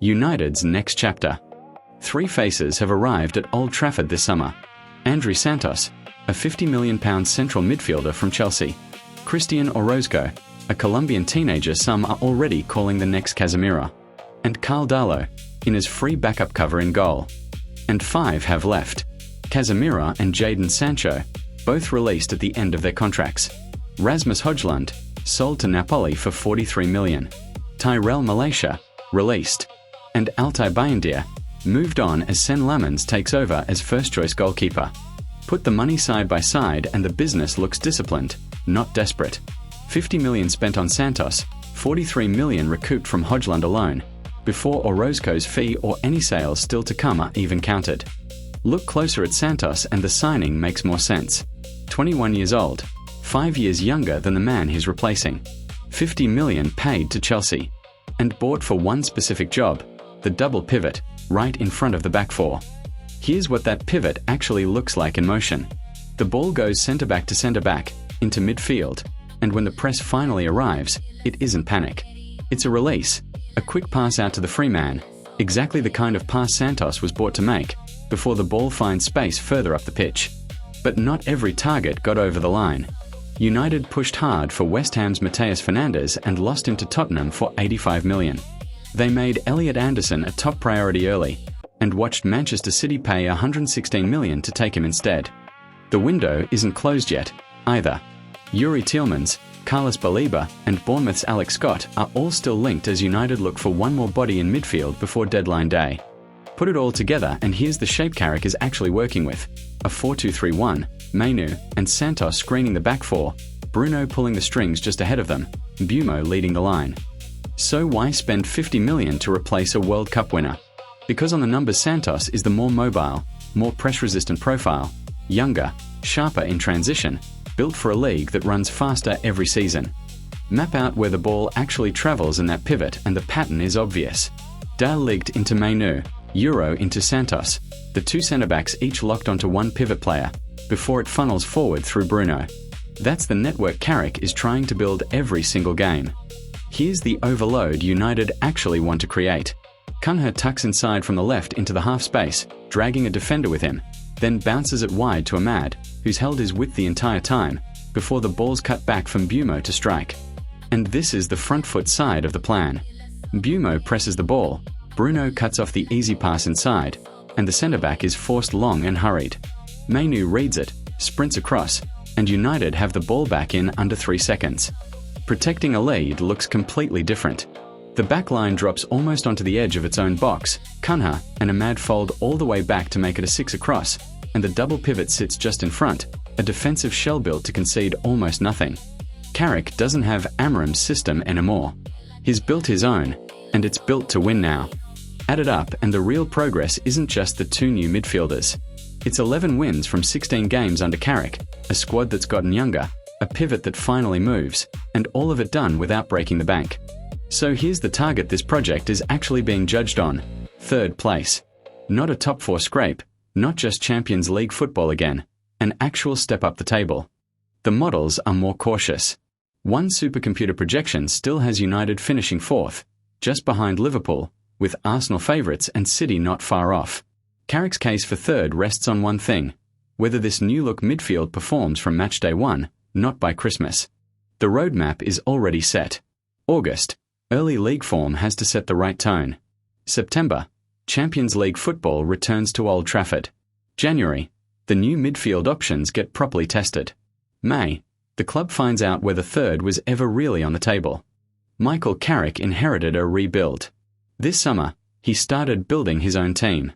United's next chapter. Three faces have arrived at Old Trafford this summer. Andrey Santos, a £50 million central midfielder from Chelsea. Cristian Orozco, a Colombian teenager some are already calling the next Casemiro. And Carl Darlow, in his free backup cover in goal. And five have left. Casemiro and Jadon Sancho, both released at the end of their contracts. Rasmus Højlund, sold to Napoli for £43 million. Tyrell Malaysia, released. And Altay Bayindir, moved on as Sen Lamens takes over as first-choice goalkeeper. Put the money side by side and the business looks disciplined, not desperate. $50 million spent on Santos, $43 million recouped from Højlund alone, before Orozco's fee or any sales still to come are even counted. Look closer at Santos and the signing makes more sense. 21 years old, 5 years younger than the man he's replacing. $50 million paid to Chelsea. And bought for one specific job, the double pivot, right in front of the back four. Here's what that pivot actually looks like in motion. The ball goes centre-back to centre-back, into midfield, and when the press finally arrives, it isn't panic. It's a release, a quick pass out to the free man, exactly the kind of pass Santos was bought to make, before the ball finds space further up the pitch. But not every target got over the line. United pushed hard for West Ham's Mateus Fernandes and lost him to Tottenham for $85 million. They made Elliot Anderson a top priority early, and watched Manchester City pay $116 million to take him instead. The window isn't closed yet, either. Yuri Tielemans, Carlos Baleba, and Bournemouth's Alex Scott are all still linked as United look for one more body in midfield before deadline day. Put it all together and here's the shape Carrick is actually working with. A 4-2-3-1, Mainu and Santos screening the back four, Bruno pulling the strings just ahead of them, Mbeumo leading the line. So why spend $50 million to replace a World Cup winner? Because on the numbers Santos is the more mobile, more press-resistant profile, younger, sharper in transition, built for a league that runs faster every season. Map out where the ball actually travels in that pivot and the pattern is obvious. De Ligt into Mainu, Euro into Santos, the two centre-backs each locked onto one pivot player, before it funnels forward through Bruno. That's the network Carrick is trying to build every single game. Here's the overload United actually want to create. Cunha tucks inside from the left into the half space, dragging a defender with him, then bounces it wide to Ahmad, who's held his width the entire time, before the ball's cut back from Mbeumo to strike. And this is the front foot side of the plan. Mbeumo presses the ball, Bruno cuts off the easy pass inside, and the centre-back is forced long and hurried. Mainu reads it, sprints across, and United have the ball back in under 3 seconds. Protecting a lead looks completely different. The back line drops almost onto the edge of its own box, Cunha and Ahmad fold all the way back to make it a 6 across, and the double pivot sits just in front, a defensive shell built to concede almost nothing. Carrick doesn't have Amram's system anymore. He's built his own, and it's built to win now. Add it up and the real progress isn't just the two new midfielders. It's 11 wins from 16 games under Carrick, a squad that's gotten younger, a pivot that finally moves, and all of it done without breaking the bank. So here's the target this project is actually being judged on: 3rd place. Not a top 4 scrape, not just Champions League football again, an actual step up the table. The models are more cautious. One supercomputer projection still has United finishing 4th, just behind Liverpool, with Arsenal favourites and City not far off. Carrick's case for 3rd rests on one thing: whether this new-look midfield performs from matchday 1, not by Christmas. The roadmap is already set. August, early league form has to set the right tone. September, Champions League football returns to Old Trafford. January, the new midfield options get properly tested. May, the club finds out whether 3rd was ever really on the table. Michael Carrick inherited a rebuild. This summer, he started building his own team.